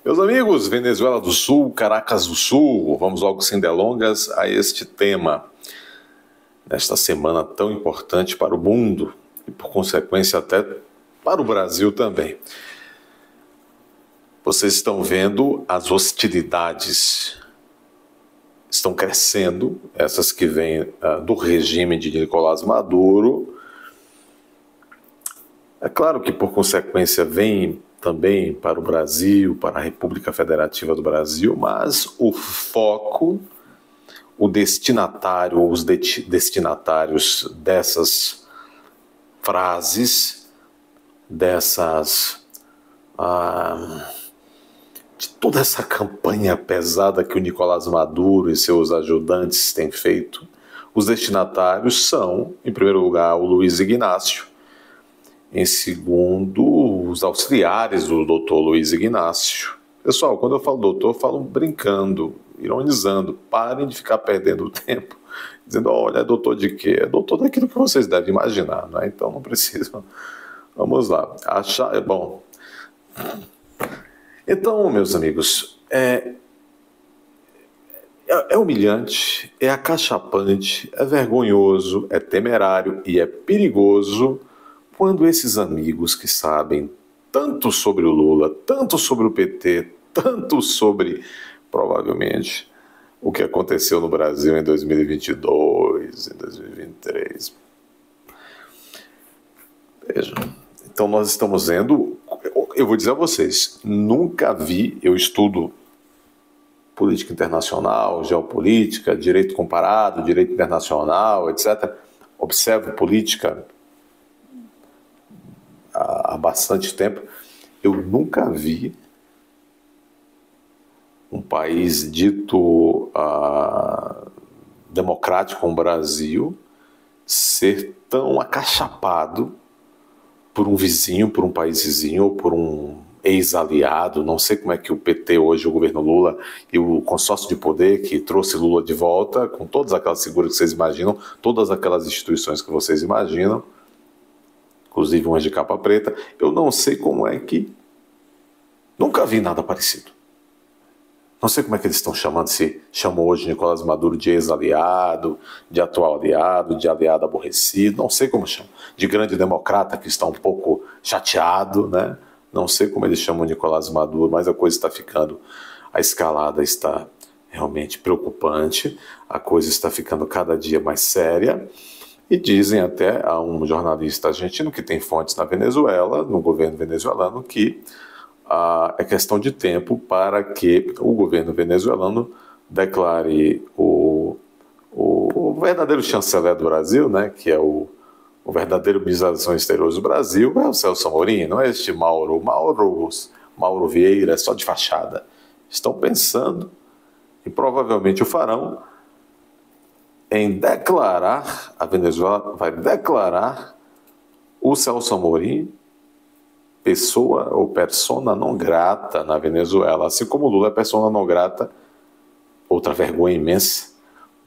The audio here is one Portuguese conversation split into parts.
Meus amigos, Venezuela do Sul, Caracas do Sul, vamos logo sem delongas a este tema. Nesta semana tão importante para o mundo e, por consequência, até para o Brasil também. Vocês estão vendo as hostilidades estão crescendo, essas que vêm do regime de Nicolás Maduro. É claro que, por consequência, vem também para o Brasil, para a República Federativa do Brasil, mas o foco, o destinatário ou os destinatários dessas frases, de toda essa campanha pesada que o Nicolás Maduro e seus ajudantes têm feito, os destinatários são, em primeiro lugar, o Luiz Ignácio, em segundo, os auxiliares do doutor Luiz Ignácio. Pessoal, quando eu falo doutor, eu falo brincando, ironizando. Parem de ficar perdendo tempo, dizendo, olha, é doutor de quê? É doutor daquilo que vocês devem imaginar, não é? Então não precisam. Vamos lá. Bom. Então, meus amigos, é humilhante, é acachapante, é vergonhoso, é temerário e é perigoso quando esses amigos que sabem tanto sobre o Lula, tanto sobre o PT, tanto sobre, provavelmente, o que aconteceu no Brasil em 2022, em 2023. Vejam, então nós estamos vendo, eu vou dizer a vocês, nunca vi, eu estudo política internacional, geopolítica, direito comparado, direito internacional, etc. Observo política há bastante tempo, eu nunca vi um país dito democrático como o Brasil ser tão acachapado por um vizinho, por um país vizinho, ou por um ex-aliado. Não sei como é que o PT hoje, o governo Lula e o consórcio de poder que trouxe Lula de volta, com todas aquelas figuras que vocês imaginam, todas aquelas instituições que vocês imaginam, inclusive umas de capa preta, eu não sei como é que... Nunca vi nada parecido. Não sei como é que eles estão chamando, se chamam hoje Nicolás Maduro de ex-aliado, de atual aliado, de aliado aborrecido, não sei como chamam. De grande democrata que está um pouco chateado, né? Não sei como eles chamam Nicolás Maduro, mas a coisa está ficando... A escalada está realmente preocupante, a coisa está ficando cada dia mais séria. E dizem até a um jornalista argentino que tem fontes na Venezuela, no governo venezuelano, que é questão de tempo para que o governo venezuelano declare o verdadeiro chanceler do Brasil, né, que é o verdadeiro ministro das Relações Exteriores do Brasil, é o Celso Amorim, não é este Mauro Vieira, é só de fachada. Estão pensando, e provavelmente o farão, em declarar, a Venezuela vai declarar o Celso Amorim pessoa ou persona não grata na Venezuela, assim como o Lula é persona não grata, outra vergonha imensa,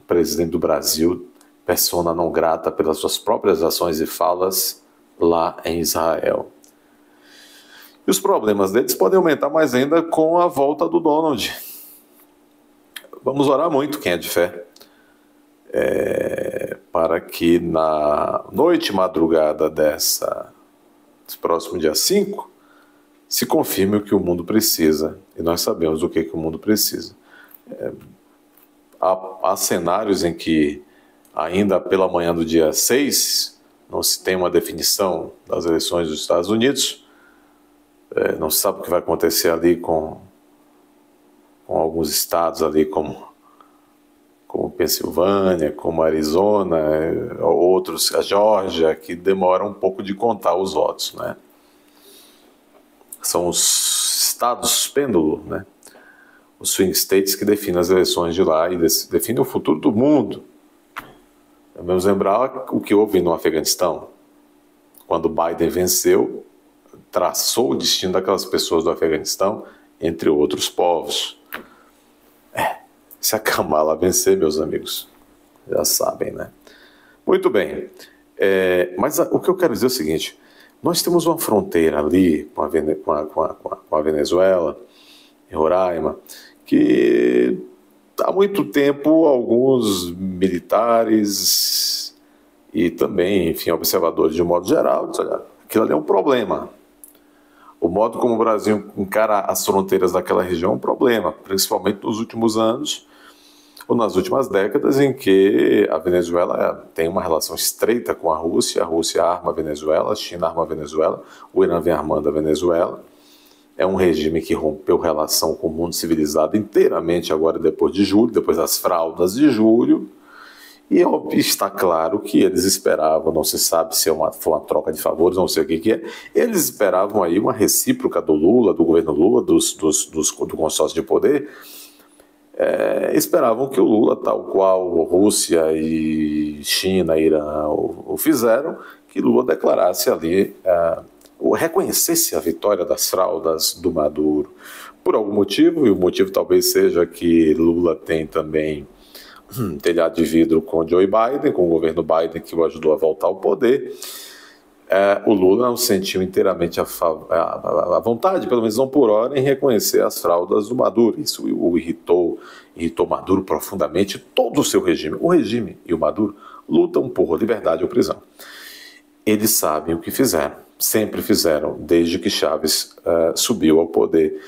o presidente do Brasil, persona não grata pelas suas próprias ações e falas lá em Israel. E os problemas deles podem aumentar mais ainda com a volta do Donald. Vamos orar muito, quem é de fé, para que na noite madrugada desse próximo dia 5 se confirme o que o mundo precisa, e nós sabemos o que o mundo precisa. Há cenários em que ainda pela manhã do dia 6 não se tem uma definição das eleições dos Estados Unidos, não se sabe o que vai acontecer ali com alguns estados ali como Pensilvânia, como Arizona, outros, a Geórgia, que demoram um pouco de contar os votos, né? São os estados pêndulo, né? Os swing states que definem as eleições de lá e definem o futuro do mundo. Vamos lembrar o que houve no Afeganistão. Quando Biden venceu, traçou o destino daquelas pessoas do Afeganistão, entre outros povos. Se a Kamala vencer, meus amigos, já sabem, né? Muito bem. Mas o que eu quero dizer é o seguinte: nós temos uma fronteira ali com a Venezuela em Roraima, que há muito tempo alguns militares e também, enfim, observadores de um modo geral, dizem, olha, aquilo ali é um problema. O modo como o Brasil encara as fronteiras daquela região é um problema, principalmente nos últimos anos ou nas últimas décadas, em que a Venezuela tem uma relação estreita com a Rússia arma a Venezuela, a China arma a Venezuela, o Irã vem armando a Venezuela. É um regime que rompeu relação com o mundo civilizado inteiramente agora depois de julho, depois das fraudas de julho. E está claro que eles esperavam, não se sabe se foi uma troca de favores, não sei o que é, eles esperavam aí uma recíproca do Lula, do governo Lula, do consórcio de poder, esperavam que o Lula, tal qual Rússia e China e Irã o fizeram, que Lula declarasse ali, reconhecesse a vitória das fraudas do Maduro. Por algum motivo, e o motivo talvez seja que Lula tem também telhado de vidro com Joe Biden, com o governo Biden que o ajudou a voltar ao poder, o Lula não sentiu inteiramente a vontade, pelo menos não por hora, em reconhecer as fraudas do Maduro. Isso o irritou Maduro profundamente, todo o seu regime. O regime e o Maduro lutam por liberdade ou prisão. Eles sabem o que fizeram, sempre fizeram, desde que Chávez subiu ao poder.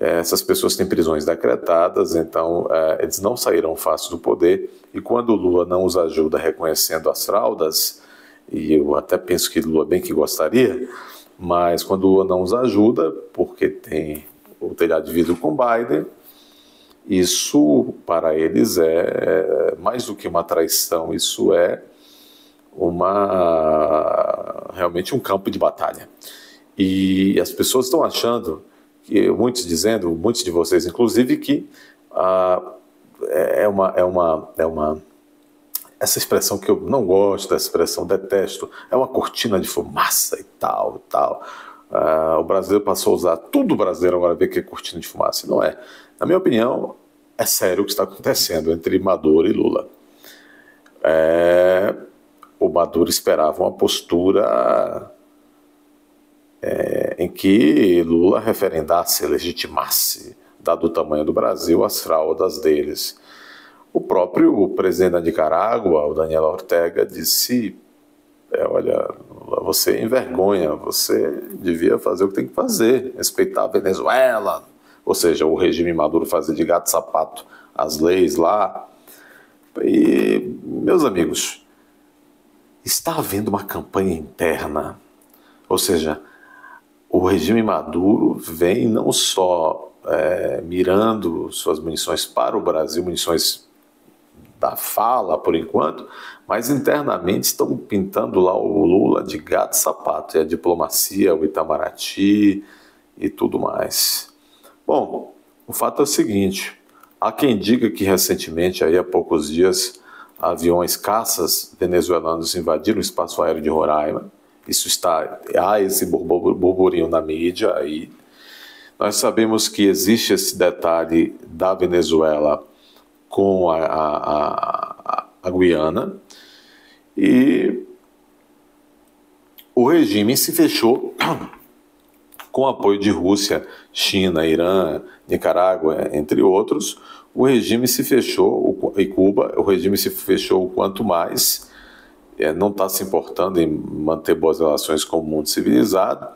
Essas pessoas têm prisões decretadas, então eles não saíram fácil do poder, e quando o Lula não os ajuda reconhecendo as fraudas, e eu até penso que Lula bem que gostaria, mas quando o Lula não os ajuda, porque tem o telhado de vidro com Biden, isso para eles é mais do que uma traição, isso é realmente um campo de batalha. E as pessoas estão achando, muitos de vocês inclusive, que essa expressão que eu não gosto, essa expressão detesto, é uma cortina de fumaça e tal. O brasileiro passou a usar, tudo brasileiro agora vê que é cortina de fumaça. Não é. Na minha opinião, é sério o que está acontecendo entre Maduro e Lula. O Maduro esperava uma postura em que Lula referendasse, legitimasse, dado o tamanho do Brasil, as fraudas deles. O próprio presidente da Nicarágua, o Daniel Ortega, disse: olha, você envergonha, você devia fazer o que tem que fazer, respeitar a Venezuela, ou seja, o regime Maduro fazer de gato-sapato as leis lá. E, meus amigos, está havendo uma campanha interna, ou seja, o regime Maduro vem não só mirando suas munições para o Brasil, munições da fala por enquanto, mas internamente estão pintando lá o Lula de gato e sapato, e a diplomacia, o Itamaraty e tudo mais. Bom, o fato é o seguinte: há quem diga que recentemente, aí há poucos dias, aviões caças venezuelanos invadiram o espaço aéreo de Roraima. Há esse burburinho na mídia aí. Nós sabemos que existe esse detalhe da Venezuela com a Guiana, e o regime se fechou com apoio de Rússia, China, Irã, Nicarágua, entre outros. O regime se fechou, e Cuba, o regime se fechou o quanto mais, não está se importando em manter boas relações com o mundo civilizado.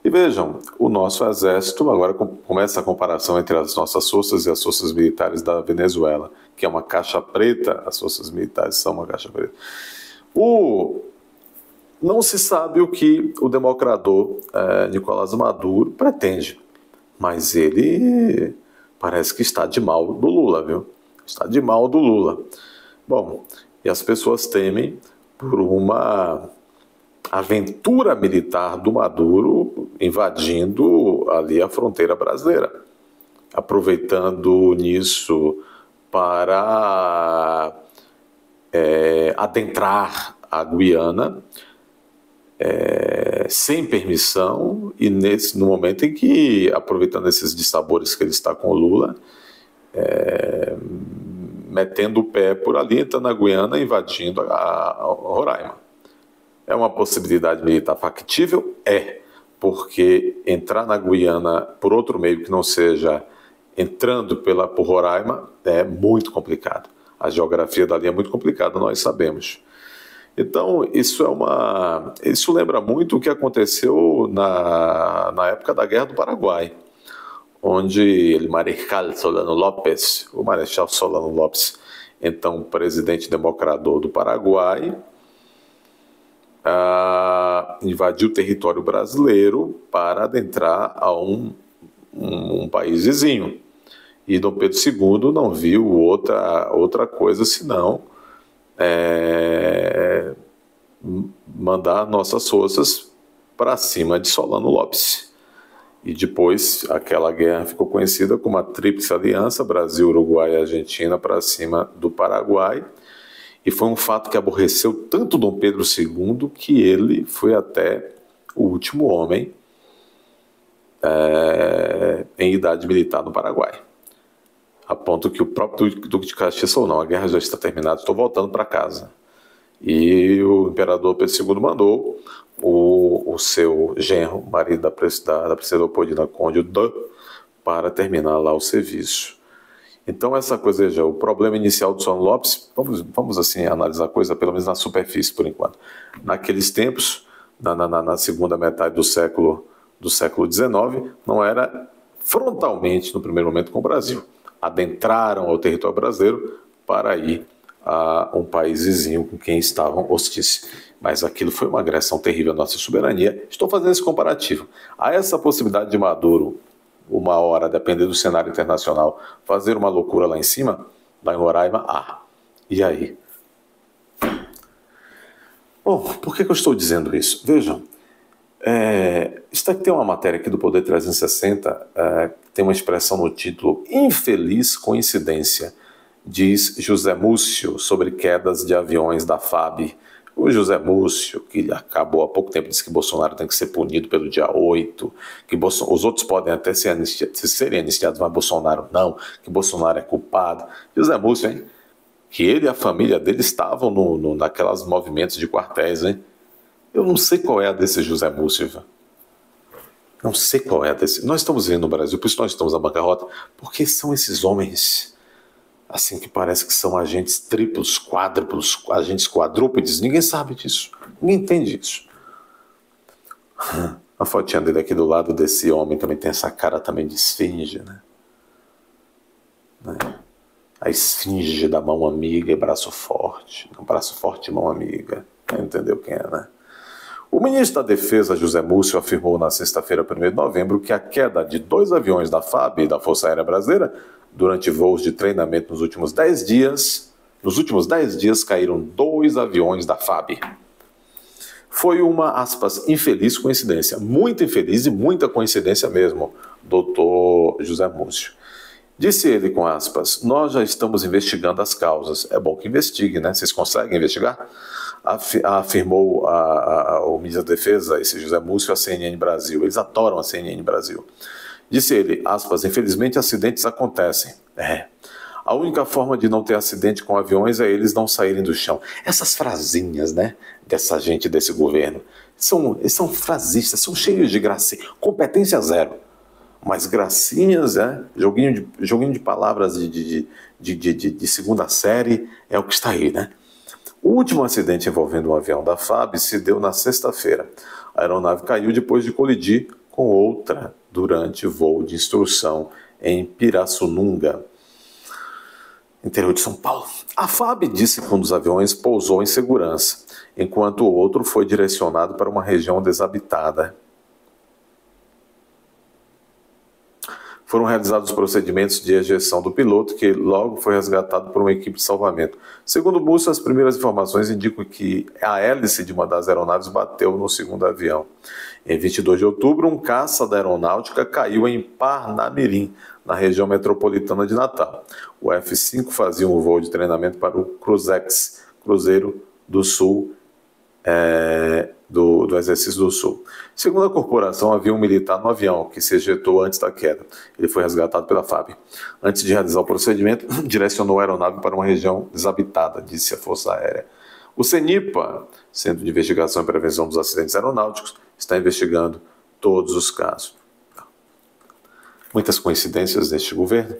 E vejam, o nosso exército, agora começa a comparação entre as nossas forças e as forças militares da Venezuela, que é uma caixa preta. As forças militares são uma caixa preta. Não se sabe o que o democrador Nicolás Maduro pretende, mas ele parece que está de mal do Lula, viu? Está de mal do Lula. Bom, e as pessoas temem por uma aventura militar do Maduro invadindo ali a fronteira brasileira, aproveitando nisso para adentrar a Guiana sem permissão, e no momento em que, aproveitando esses dissabores que ele está com o Lula, metendo o pé por ali, entrando na Guiana, invadindo a Roraima. É uma possibilidade militar factível? porque entrar na Guiana por outro meio que não seja entrando por Roraima é muito complicado. A geografia dali é muito complicada, nós sabemos. Então, isso lembra muito o que aconteceu na época da Guerra do Paraguai, onde o Marechal Solano Lopes, então presidente democrador do Paraguai, invadiu o território brasileiro para adentrar a um país vizinho. E Dom Pedro II não viu outra coisa senão mandar nossas forças para cima de Solano Lopes. E depois aquela guerra ficou conhecida como a Tríplice Aliança, Brasil, Uruguai e Argentina, para cima do Paraguai. E foi um fato que aborreceu tanto Dom Pedro II que ele foi até o último homem em idade militar no Paraguai. A ponto que o próprio Duque de Caxias falou: não, a guerra já está terminada, estou voltando para casa. E o imperador Pedro II mandou o seu genro, marido da princesa Leopoldina, Conde para terminar lá o serviço. Então essa coisa, veja, o problema inicial do Solano Lopes, vamos assim analisar a coisa pelo menos na superfície por enquanto. Naqueles tempos, na segunda metade do século XIX, não era frontalmente no primeiro momento com o Brasil. Adentraram ao território brasileiro para ir a um país vizinho com quem estavam hostis. Mas aquilo foi uma agressão terrível à nossa soberania. Estou fazendo esse comparativo. Há essa possibilidade de Maduro, uma hora, dependendo do cenário internacional, fazer uma loucura lá em cima, lá em Roraima, e aí? Bom, por que eu estou dizendo isso? Vejam, está aqui tem uma matéria aqui do Poder 360, tem uma expressão no título: infeliz coincidência, diz José Múcio sobre quedas de aviões da FAB. O José Múcio, que acabou há pouco tempo, disse que Bolsonaro tem que ser punido pelo dia 8, que os outros podem até serem anistiados, mas Bolsonaro não, que Bolsonaro é culpado. José Múcio, hein? Que ele e a família dele estavam naquelas movimentos de quartéis, hein? Eu não sei qual é a desse José Múcio, viu? Não sei qual é a desse. Nós estamos vivendo no Brasil, por isso nós estamos na bancarrota, porque são esses homens assim que parece que são agentes triplos, quádruplos, agentes quadrúpedes. Ninguém sabe disso, ninguém entende isso. A fotinha dele aqui do lado desse homem também tem essa cara também de esfinge, né? A esfinge da mão amiga e braço forte. Braço forte e mão amiga. Entendeu quem é, né? O ministro da Defesa, José Múcio, afirmou na sexta-feira, 1º de novembro, que a queda de 2 aviões da FAB e da Força Aérea Brasileira durante voos de treinamento nos últimos 10 dias caíram 2 aviões da FAB. Foi uma, aspas, infeliz coincidência. Muito infeliz e muita coincidência mesmo, doutor José Múcio. Disse ele com aspas: nós já estamos investigando as causas. É bom que investigue, né? Vocês conseguem investigar? Afirmou o ministro da Defesa, esse José Múcio, a CNN Brasil. Eles adoram a CNN Brasil. Disse ele, aspas, infelizmente acidentes acontecem. A única forma de não ter acidente com aviões é eles não saírem do chão. Essas frasinhas, né, dessa gente desse governo, são frasistas, são cheios de gracinha, competência zero. Mas gracinhas, joguinho de palavras de segunda série é o que está aí, né? O último acidente envolvendo um avião da FAB se deu na sexta-feira. A aeronave caiu depois de colidir com outra durante voo de instrução em Pirassununga, interior de São Paulo. A FAB disse que um dos aviões pousou em segurança, enquanto o outro foi direcionado para uma região desabitada. Foram realizados os procedimentos de ejeção do piloto, que logo foi resgatado por uma equipe de salvamento. Segundo Múcio, as primeiras informações indicam que a hélice de uma das aeronaves bateu no segundo avião. Em 22 de outubro, um caça da aeronáutica caiu em Parnamirim, na região metropolitana de Natal. O F-5 fazia um voo de treinamento para o Cruzex, Cruzeiro do Sul, do Exercício do Sul. Segundo a corporação, havia um militar no avião que se ejetou antes da queda. Ele foi resgatado pela FAB. Antes de realizar o procedimento, direcionou a aeronave para uma região desabitada, disse a Força Aérea. O CENIPA, Centro de Investigação e Prevenção dos Acidentes Aeronáuticos, está investigando todos os casos. Muitas coincidências neste governo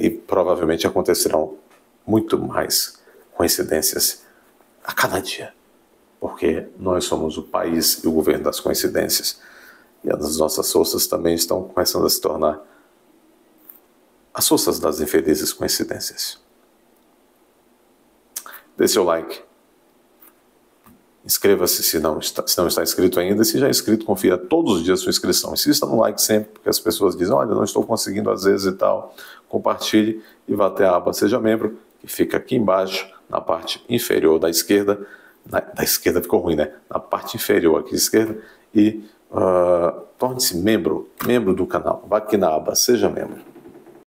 e provavelmente acontecerão muito mais coincidências a cada dia, porque nós somos o país e o governo das coincidências, e as nossas forças também estão começando a se tornar as forças das infelizes coincidências. Dê seu like, inscreva-se se não está inscrito ainda, e se já é inscrito, confira todos os dias a sua inscrição. Insista no like sempre, porque as pessoas dizem, olha, não estou conseguindo às vezes e tal. Compartilhe e vá até a aba Seja Membro, que fica aqui embaixo, na parte inferior da esquerda. Da esquerda ficou ruim, né? Na parte inferior aqui à esquerda, e torne-se membro do canal. Vá aqui na aba Seja Membro.